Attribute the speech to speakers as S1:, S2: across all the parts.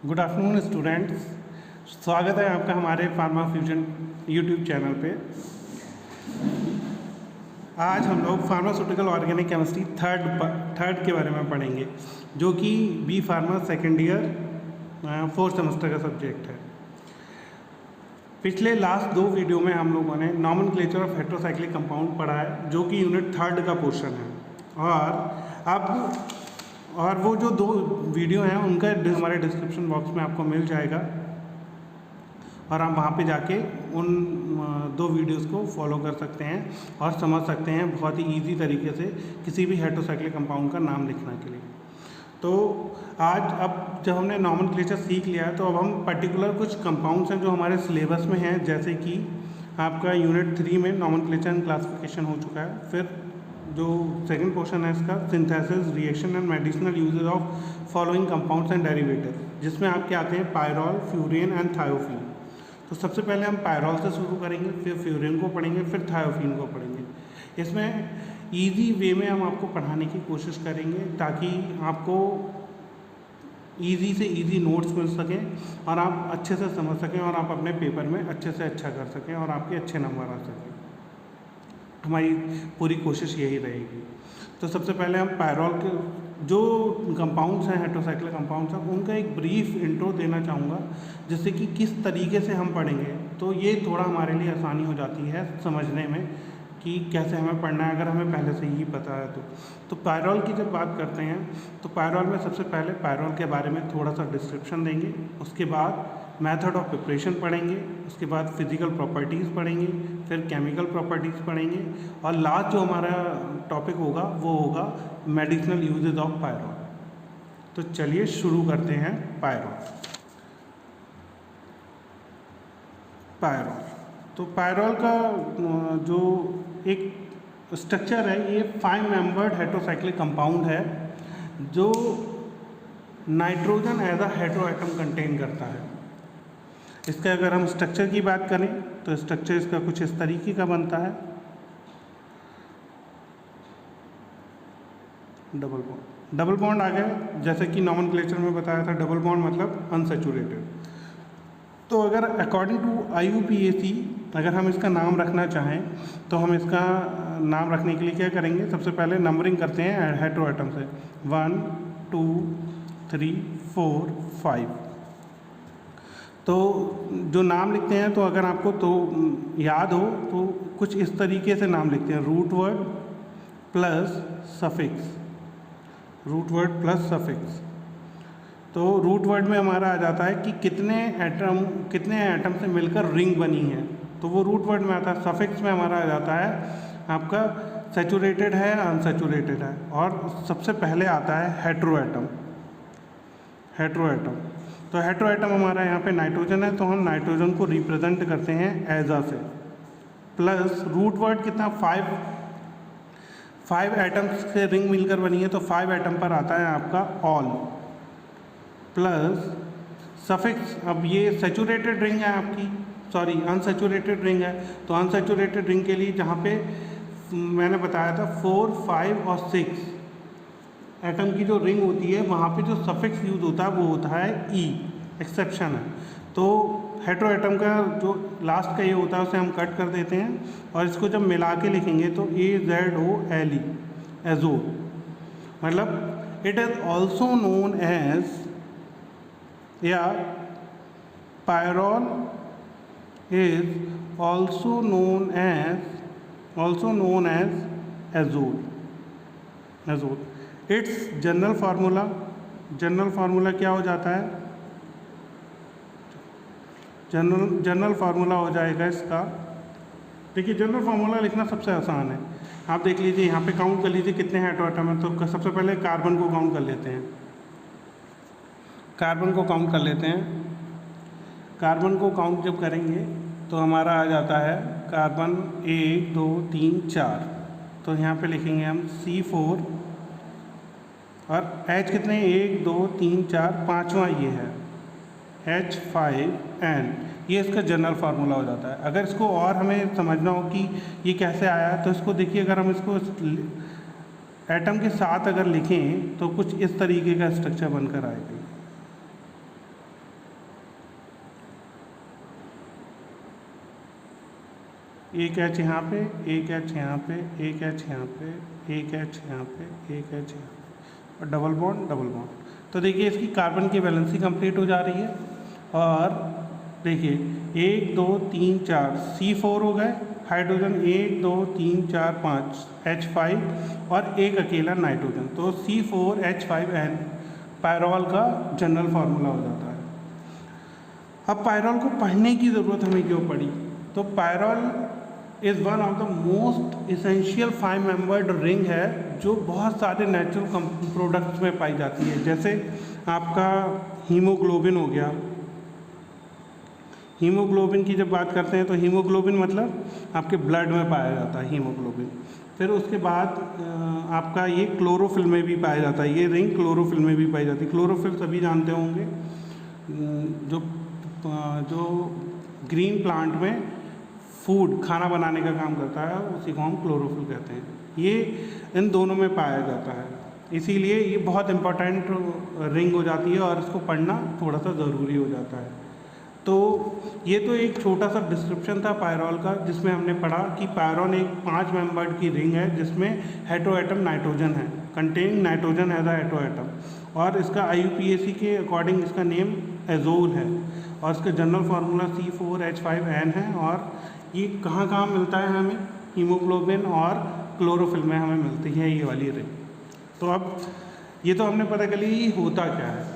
S1: Good afternoon students, स्वागत है आपका हमारे फार्मा फ्यूजन यूट्यूब चैनल पे। आज हम लोग फार्मास्यूटिकल ऑर्गेनिक केमिस्ट्री थर्ड के बारे में पढ़ेंगे, जो कि B pharma second year fourth semester का सब्जेक्ट है। पिछले लास्ट दो वीडियो में हम लोगों ने नॉमेनक्लेचर ऑफ हेटेरोसाइक्लिक कंपाउंड पढ़ा है, जो कि यूनिट थर्ड का पोर्शन है। और वो जो दो वीडियो हैं उनका हमारे डिस्क्रिप्शन बॉक्स में आपको मिल जाएगा, और आप वहाँ पे जाके उन दो वीडियोस को फॉलो कर सकते हैं और समझ सकते हैं बहुत ही इजी तरीके से किसी भी हेटेरोसाइक्लिक कंपाउंड का नाम लिखने के लिए। तो आज अब जब हमने नॉमेनक्लेचर सीख लिया है, तो अब हम पर्टिकुलर कुछ कंपाउंड्स हैं जो हमारे सिलेबस में हैं, जैसे कि आपका यूनिट 3 में नॉमेनक्लेचर एंड क्लासिफिकेशन हो चुका है। फिर जो सेकंड पोर्शन है इसका, synthesis, reaction and medicinal usages of following compounds and derivative, जिसमें आपके आते हैं पायरॉल, फ्यूरेन एंड थायोफीन। तो सबसे पहले हम पायरॉल से शुरू करेंगे, फिर फ्यूरेन को पढ़ेंगे, फिर थायोफीन को पढ़ेंगे। इसमें इजी वे में हम आपको पढ़ाने की कोशिश करेंगे ताकि आपको इजी से इजी नोट्स मिल सकें और आप अच्छे से समझ सकें और आप अपने पेपर में अच्छे से अच्छा कर सकें और आपके अच्छे नंबर आ सकें। हमारी पूरी कोशिश यही रहेगी। तो सबसे पहले हम पायरॉल के जो कंपाउंड्स हैं, हेटेरोसाइक्लिक कंपाउंड्स हैं, उनका एक ब्रीफ इंट्रो देना चाहूँगा, जिससे कि किस तरीके से हम पढ़ेंगे तो ये थोड़ा हमारे लिए आसानी हो जाती है समझने में कि कैसे हमें पढ़ना है, अगर हमें पहले से ही पता है तो पायरॉल की जब बात करते हैं तो पायरॉल में सबसे पहले पायरॉल के बारे में थोड़ा सा डिस्क्रिप्शन देंगे, उसके बाद मेथड ऑफ प्रिपरेशन पढ़ेंगे, उसके बाद फिजिकल प्रॉपर्टीज़ पढ़ेंगे, फिर केमिकल प्रॉपर्टीज़ पढ़ेंगे, और लास्ट जो हमारा टॉपिक होगा वो होगा मेडिसिनल यूजेज ऑफ पायरॉल। तो चलिए शुरू करते हैं पायरॉल। तो पायरॉल का जो एक स्ट्रक्चर है, ये 5 मेंबर्ड हेटेरोसाइक्लिक कंपाउंड है जो nitrogen as a heteroatom contain करता है। इसका अगर हम स्ट्रक्चर की बात करें तो स्ट्रक्चर इसका कुछ इस तरीके का बनता है। डबल बॉन्ड आ गया, जैसे कि नॉमेनक्लेचर में बताया था, डबल बॉन्ड मतलब अनसैचुरेटेड। तो अगर अकॉर्डिंग टू IUPAC अगर हम इसका नाम रखना चाहें तो हम इसका नाम रखने के लिए क्या करेंगे, सबसे पहले नंबरिंग करते हैं हेटेरोएटम से, 1 2 3 4 5। तो जो नाम लिखते हैं, तो अगर आपको तो याद हो तो कुछ इस तरीके से नाम लिखते हैं, रूट वर्ड प्लस सफिक्स। तो रूट वर्ड में हमारा आ जाता है कि कितने एटम से मिलकर रिंग बनी है, तो वो रूट वर्ड में आता है। सफिक्स में हमारा आ जाता है आपका सैचुरेटेड है, अनसैचुरेटेड है, और सबसे पहले आता है हेटेरोएटम। तो हेटेरोएटम हमारा यहाँ पे नाइट्रोजन है, तो हम नाइट्रोजन को रिप्रेजेंट करते हैं एजा से, प्लस रूट वर्ड कितना 5 एटम्स से रिंग मिलकर बनी है, तो 5 एटम पर आता है आपका ऑल, प्लस सफिक्स। अब ये सैचुरेटेड रिंग है आपकी, अनसैचुरेटेड रिंग है, तो अनसैचुरेटेड रिंग के लिए जहाँ पे मैंने बताया था 4 5 और 6 एटम की जो रिंग होती है, वहाँ पे जो सफिक्स यूज होता है वो होता है ई, एक्सेप्शन है। तो हेटेरोएटम का जो लास्ट का ये होता है उसे हम कट कर देते हैं, और इसको जब मिला के लिखेंगे तो AZOLE, एजोल, मतलब it is also known as, या pyrrole is also known as azole. It's general formula क्या हो जाता है, जनरल फार्मूला हो जाएगा इसका। देखिए, जनरल फार्मूला लिखना सबसे आसान है। आप देख लीजिए, यहाँ पे काउंट कर लीजिए कितने हेटेरोएटम हैं। तो सबसे पहले कार्बन को काउंट कर लेते हैं। कार्बन को काउंट जब करेंगे तो हमारा आ जाता है कार्बन 1 2 3 4। तो यहाँ पे लिखेंगे हम C4, और H कितने, 1 2 3 4, पाँचवा ये है H5N। ये इसका जनरल फार्मूला हो जाता है। अगर इसको और हमें समझना हो कि ये कैसे आया, तो इसको देखिए, अगर हम इसको एटम के साथ अगर लिखें तो कुछ इस तरीके का स्ट्रक्चर बनकर आएगा। एक एच यहाँ पे, एक एच यहाँ पे, एक एच यहाँ पे, एक एच यहाँ पे, एक एच यहाँ पे, और डबल बॉन्ड डबल बॉन्ड। तो देखिए इसकी कार्बन की वैलेंसी कंप्लीट हो जा रही है। और देखिए 1 2 3 4 C4 हो गए हाइड्रोजन, 1 2 3 4 5 H5 और एक अकेला नाइट्रोजन। तो C4H5N पायरॉल का जनरल फार्मूला हो जाता है। अब पायरॉल को पढ़ने की ज़रूरत हमें क्यों पड़ी? तो pyrrole is one of the most essential 5 membered ring है जो बहुत सारे नेचुरल प्रोडक्ट्स में पाई जाती है। जैसे आपका हीमोग्लोबिन हो गया। हीमोग्लोबिन की जब बात करते हैं तो हीमोग्लोबिन मतलब आपके ब्लड में पाया जाता है हीमोग्लोबिन। फिर उसके बाद आपका ये क्लोरोफिल में भी पाया जाता है, ये रिंग क्लोरोफिल में भी पाई जाती है। क्लोरोफिल सभी जानते होंगे, जो ग्रीन प्लांट में फूड खाना बनाने का काम करता है उसी को हम क्लोरोफिल कहते हैं। ये इन दोनों में पाया जाता है, इसीलिए ये बहुत इम्पोर्टेंट रिंग हो जाती है और इसको पढ़ना थोड़ा सा ज़रूरी हो जाता है। तो ये तो एक छोटा सा डिस्क्रिप्शन था पायरॉल का, जिसमें हमने पढ़ा कि पायरॉन एक 5 मेंबर्ड की रिंग है जिसमें हेटेरोएटम नाइट्रोजन है, containing nitrogen as a heteroatom, और इसका IUPAC के अकॉर्डिंग इसका नेम एजोल है और इसका जनरल फार्मूला C4H5N है। और ये कहाँ कहाँ मिलता है हमें? हीमोग्लोबिन और क्लोरोफिल में हमें मिलती है ये वाली रिंग। तो अब ये तो हमने पता कर लिया ये होता क्या है।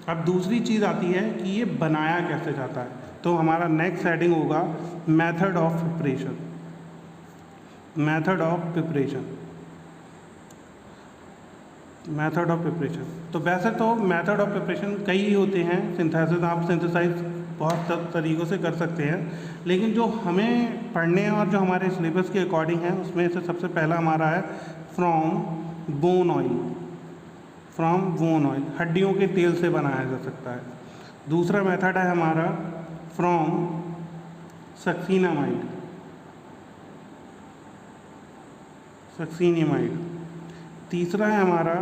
S1: अब दूसरी चीज़ आती है कि ये बनाया कैसे जाता है। तो हमारा नेक्स्ट हेडिंग होगा method of preparation. Method of preparation, method of preparation. तो वैसे तो मेथड ऑफ प्रिपरेशन कई होते हैं, सिंथेसिस आप सिंथेसाइज बहुत तरीक़ों से कर सकते हैं, लेकिन जो हमें पढ़ने हैं और जो हमारे सिलेबस के अकॉर्डिंग है उसमें से सबसे पहला हमारा है from bone oil. From bone oil, हड्डियों के तेल से बनाया जा सकता है। दूसरा मेथड है हमारा फ्रॉम सक्सीनामाइड, सक्सीनिमाइड। तीसरा है हमारा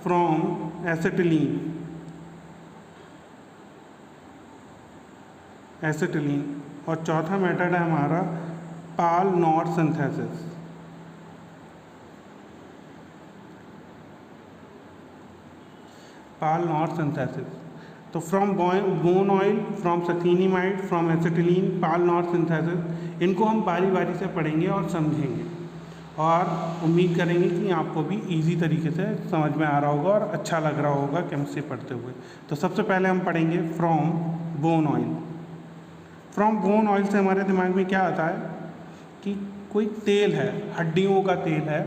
S1: फ्रॉम एसिटिलीन, एसिटिलीन। और चौथा मेथड है हमारा Paal Knorr synthesis. Paal Knorr synthesis. तो from bone oil, from succinimide, from acetylene, Paal Knorr synthesis, इनको हम बारी बारी से पढ़ेंगे और समझेंगे और उम्मीद करेंगे कि आपको भी इजी तरीके से समझ में आ रहा होगा और अच्छा लग रहा होगा केमिस्ट्री पढ़ते हुए। तो सबसे पहले हम पढ़ेंगे from bone oil. From bone oil से हमारे दिमाग में क्या आता है कि कोई तेल है, हड्डियों का तेल है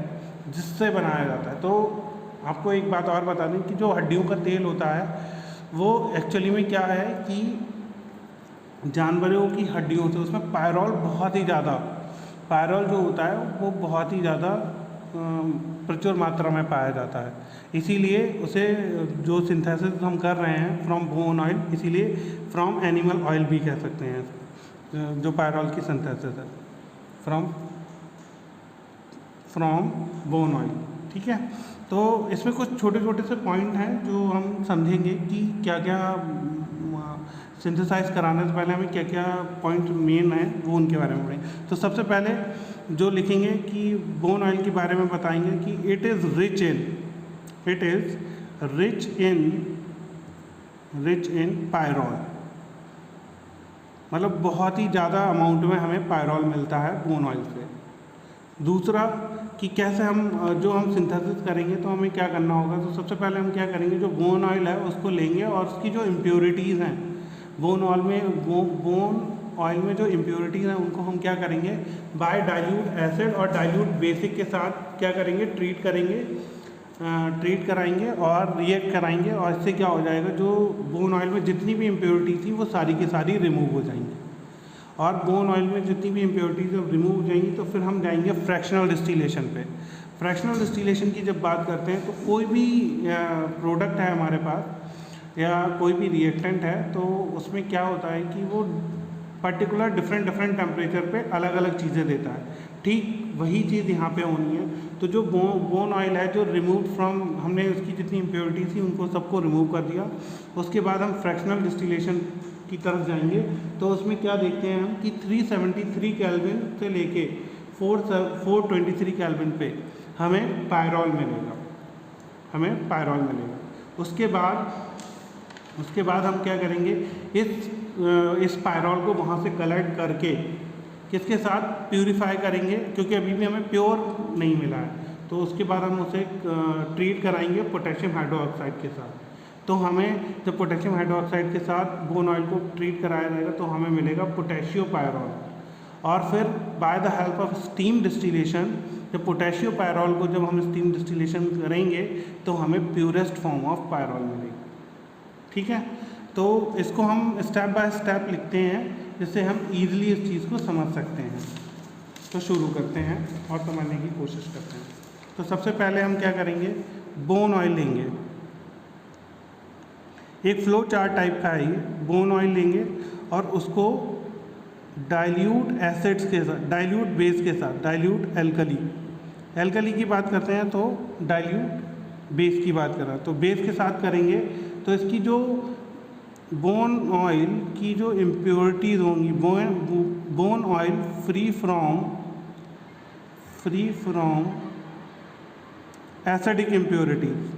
S1: जिससे बनाया जाता है। तो आपको एक बात और बता दें कि जो हड्डियों का तेल होता है वो एक्चुअली में क्या है कि जानवरों की हड्डियों से, उसमें पायरॉल बहुत ही ज़्यादा, पायरॉल जो होता है वो बहुत ही ज़्यादा प्रचुर मात्रा में पाया जाता है। इसीलिए उसे जो सिंथेसिस हम कर रहे हैं फ्रॉम बोन ऑयल, इसीलिए फ्रॉम एनिमल ऑयल भी कह सकते हैं जो पायरॉल की सिंथेसिस है, फ्रॉम बोन ऑयल। ठीक है, तो इसमें कुछ छोटे छोटे से पॉइंट हैं जो हम समझेंगे कि क्या क्या सिंथेसाइज कराने से पहले हमें क्या क्या पॉइंट मेन है वो उनके बारे में पढ़ेंगे। तो सबसे पहले जो लिखेंगे कि बोन ऑयल के बारे में बताएंगे कि it is rich in pyrrole, मतलब बहुत ही ज़्यादा अमाउंट में हमें पायरॉल मिलता है बोन ऑयल से। दूसरा कि कैसे हम सिंथेसिस करेंगे तो हमें क्या करना होगा। तो सबसे पहले हम क्या करेंगे, जो बोन ऑयल है उसको लेंगे और उसकी जो इम्प्योरिटीज़ हैं बोन ऑयल में जो इम्प्योरिटीज़ हैं उनको हम क्या करेंगे, बाय डाइल्यूट एसिड और डाइल्यूट बेसिक के साथ क्या करेंगे, ट्रीट कराएंगे और रिएक्ट कराएंगे। और इससे क्या हो जाएगा, जो बोन ऑयल में जितनी भी इम्प्योरिटी थी वो सारी की सारी रिमूव हो जाएंगी। और बोन ऑयल में जितनी भी इम्प्योरिटीज जब रिमूव हो जाएंगी तो फिर हम जाएंगे फ्रैक्शनल डिस्टिलेशन पे। फ्रैक्शनल डिस्टिलेशन की जब बात करते हैं तो कोई भी प्रोडक्ट है हमारे पास या कोई भी रिएक्टेंट है तो उसमें क्या होता है कि वो पर्टिकुलर डिफरेंट टेम्परेचर पे अलग अलग चीज़ें देता है। ठीक वही चीज़ यहाँ पे होनी है। तो जो बोन ऑयल है जो रिमूव फ्रॉम, हमने उसकी जितनी इम्प्योरिटी थी उनको सबको रिमूव कर दिया। उसके बाद हम फ्रैक्शनल डिस्टिलेशन की तरफ जाएंगे तो उसमें क्या देखते हैं हम कि 373 केल्विन से लेके 423 केल्विन पे हमें पायरॉल मिलेगा। उसके बाद हम क्या करेंगे, इस पायरॉल को वहाँ से कलेक्ट करके किसके साथ प्यूरिफाई करेंगे, क्योंकि अभी भी हमें प्योर नहीं मिला है। तो उसके बाद हम उसे ट्रीट कराएंगे पोटेशियम हाइड्रोक्साइड के साथ। तो हमें जब पोटेशियम हाइड्रोक्साइड के साथ बोन ऑयल को ट्रीट कराया जाएगा तो हमें मिलेगा पोटेशियो पायरॉल। और फिर by the help of steam distillation, जब पोटेशियो पायरॉल को जब हम स्टीम डिस्टिलेशन करेंगे तो हमें प्योरेस्ट फॉर्म ऑफ पायरॉल मिलेगी। ठीक है, तो इसको हम स्टेप बाय स्टेप लिखते हैं जिससे हम ईजिली इस चीज़ को समझ सकते हैं। तो शुरू करते हैं और समझने की कोशिश करते हैं। तो सबसे पहले हम क्या करेंगे, बोन ऑयल लेंगे। एक फ्लो चार्ट टाइप का है ये। बोन ऑयल लेंगे और उसको डाइल्यूट एसिड्स के साथ, डाइल्यूट बेस के साथ, डाइल्यूट एल्कली की बात करते हैं तो डाइल्यूट बेस की बात कर रहा है, तो बेस के साथ करेंगे तो इसकी जो बोन ऑयल की जो इम्प्योरिटीज़ होंगी, bone oil free from acidic impurities,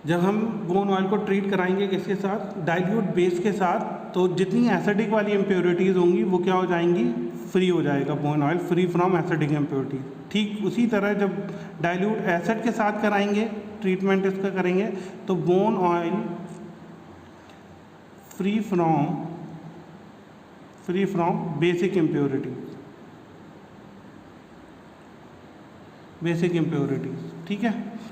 S1: जब हम बोन ऑयल को ट्रीट कराएंगे किसके साथ, डाइल्यूट बेस के साथ, तो जितनी एसिडिक वाली इम्प्योरिटीज़ होंगी वो क्या हो जाएंगी, फ्री हो जाएगा bone oil, free from acidic impurities. ठीक उसी तरह जब डाइल्यूट एसिड के साथ कराएंगे, ट्रीटमेंट इसका करेंगे, तो bone oil free from basic impurities. ठीक है,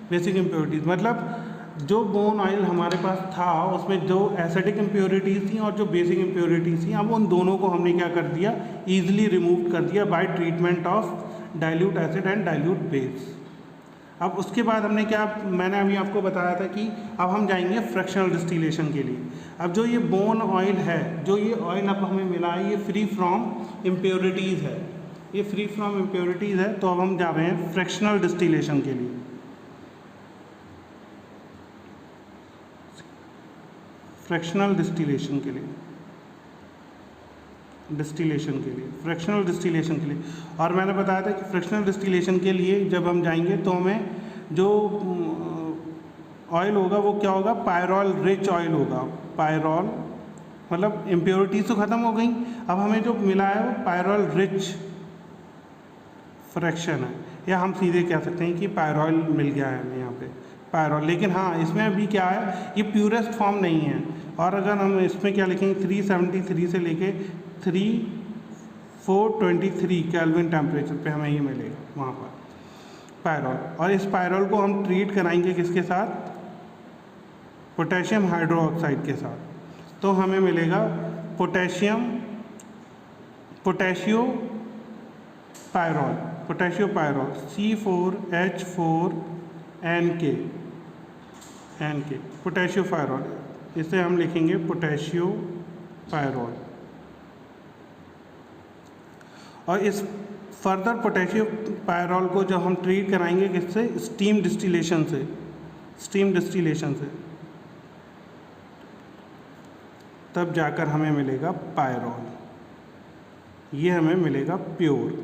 S1: बेसिक इम्प्योरिटीज़ मतलब जो बोन ऑयल हमारे पास था उसमें जो एसिडिक इम्प्योरिटीज़ थी और जो बेसिक इम्प्योरिटीज़ थी, अब उन दोनों को हमने क्या कर दिया, ईजिली रिमूव कर दिया bye treatment of dilute acid and dilute base. अब उसके बाद हमने क्या, मैंने अभी आपको बताया था कि अब हम जाएंगे फ्रैक्शनल डिस्टिलेशन के लिए। अब जो ये बोन ऑयल है, जो ये ऑयल अब हमें मिला है, ये फ्री फ्रॉम इम्प्योरिटीज़ है, ये फ्री फ्रॉम इम्प्योरिटीज़ है। तो अब हम जा रहे हैं फ्रैक्शनल डिस्टिलेशन के लिए। फ्रैक्शनल डिस्टिलेशन के लिए और मैंने बताया था कि फ्रैक्शनल डिस्टिलेशन के लिए जब हम जाएंगे तो हमें जो ऑयल होगा वो क्या होगा, पायरॉल रिच ऑयल होगा। पायरॉल मतलब इम्प्योरिटीज तो ख़त्म हो गई, अब हमें जो मिला है वो पायरॉल रिच फ्रैक्शन है, या हम सीधे कह सकते हैं कि पायरॉल मिल गया है हमें यहाँ पे पायरॉल। लेकिन हाँ, इसमें अभी क्या है, ये प्योरेस्ट फॉर्म नहीं है। और अगर हम इसमें क्या लिखेंगे, 373 से लेके 423 केल्विन टेम्परेचर पे हमें ये मिलेगा वहाँ पर पायरॉल। और इस पायरॉल को हम ट्रीट कराएंगे किसके साथ, पोटेशियम हाइड्रोक्साइड के साथ। तो हमें मिलेगा पोटेशियो पायरॉल C4H4NK पोटेशियो पायरॉल, इसे हम लिखेंगे पोटेशियो पायरॉल। और इस फर्दर पोटेशियो पायरॉल को जब हम ट्रीट कराएंगे किससे, स्टीम डिस्टिलेशन से, तब जाकर हमें मिलेगा पायरॉल, ये हमें मिलेगा प्योर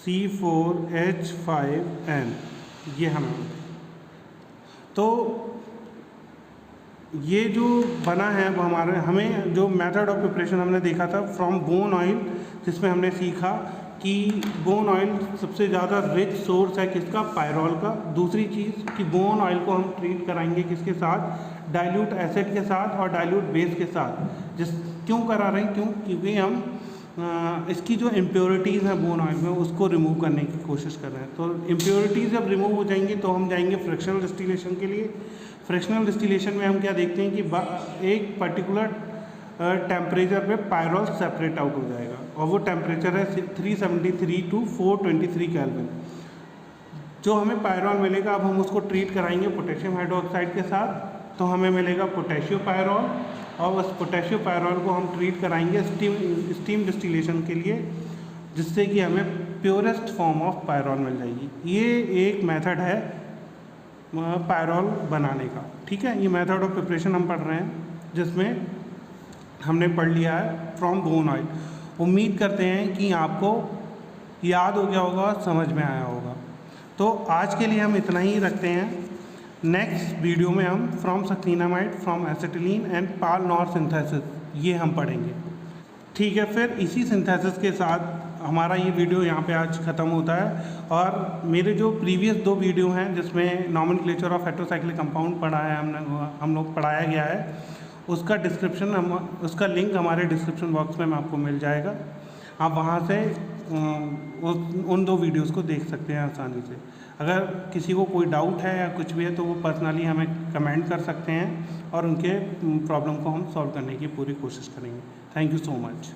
S1: C4H5N, ये हमें। तो ये जो बना है वो हमें जो मेथड ऑफ प्रिपरेशन हमने देखा था फ्रॉम बोन ऑयल, जिसमें हमने सीखा कि बोन ऑयल सबसे ज़्यादा रिच सोर्स है किसका, पायरॉल का। दूसरी चीज़ कि बोन ऑयल को हम ट्रीट कराएंगे किसके साथ, डाइल्यूट एसिड के साथ और डाइल्यूट बेस के साथ। क्यों करा रहे हैं, क्योंकि हम इसकी जो इम्प्योरिटीज़ हैं बोन ऑयल में उसको रिमूव करने की कोशिश कर रहे हैं। तो इम्प्योरिटीज़ जब रिमूव हो जाएंगी तो हम जाएंगे फ्रैक्शनल डिस्टिलेशन के लिए। फ्रैक्शनल डिस्टिलेशन में हम क्या देखते हैं कि एक पर्टिकुलर टेम्परेचर पे पायरॉल सेपरेट आउट हो जाएगा और वो टेम्परेचर है 373 to 423 केल्विन। जो हमें पायरॉल मिलेगा, अब हम उसको ट्रीट कराएंगे पोटेशियम हाइड्रोक्साइड के साथ, तो हमें मिलेगा पोटेशियो पायरॉल। और उस पोटेशियो पायरॉल को हम ट्रीट कराएंगे स्टीम डिस्टिलेशन के लिए, जिससे कि हमें प्योरेस्ट फॉर्म ऑफ पायरॉल मिल जाएगी। ये एक मेथड है पायरोल बनाने का। ठीक है, ये मेथड ऑफ प्रिपरेशन हम पढ़ रहे हैं जिसमें हमने पढ़ लिया है फ्रॉम बोन ऑयल। उम्मीद करते हैं कि आपको याद हो गया होगा, समझ में आया होगा। तो आज के लिए हम इतना ही रखते हैं। नेक्स्ट वीडियो में हम from succinimide, from acetylene and Paal Knorr synthesis ये हम पढ़ेंगे। ठीक है, फिर इसी सिंथेसिस के साथ हमारा ये वीडियो यहाँ पे आज ख़त्म होता है। और मेरे जो प्रीवियस 2 वीडियो हैं जिसमें नॉमेनक्लेचर ऑफ हेटेरोसाइक्लिक कंपाउंड पढ़ाया हम लोग पढ़ाया गया है, उसका उसका लिंक हमारे डिस्क्रिप्शन बॉक्स में आपको मिल जाएगा। आप वहाँ से उन 2 वीडियोस को देख सकते हैं आसानी से। अगर किसी को कोई डाउट है या कुछ भी है तो वो पर्सनली हमें कमेंट कर सकते हैं और उनके प्रॉब्लम को हम सॉल्व करने की पूरी कोशिश करेंगे। Thank you so much.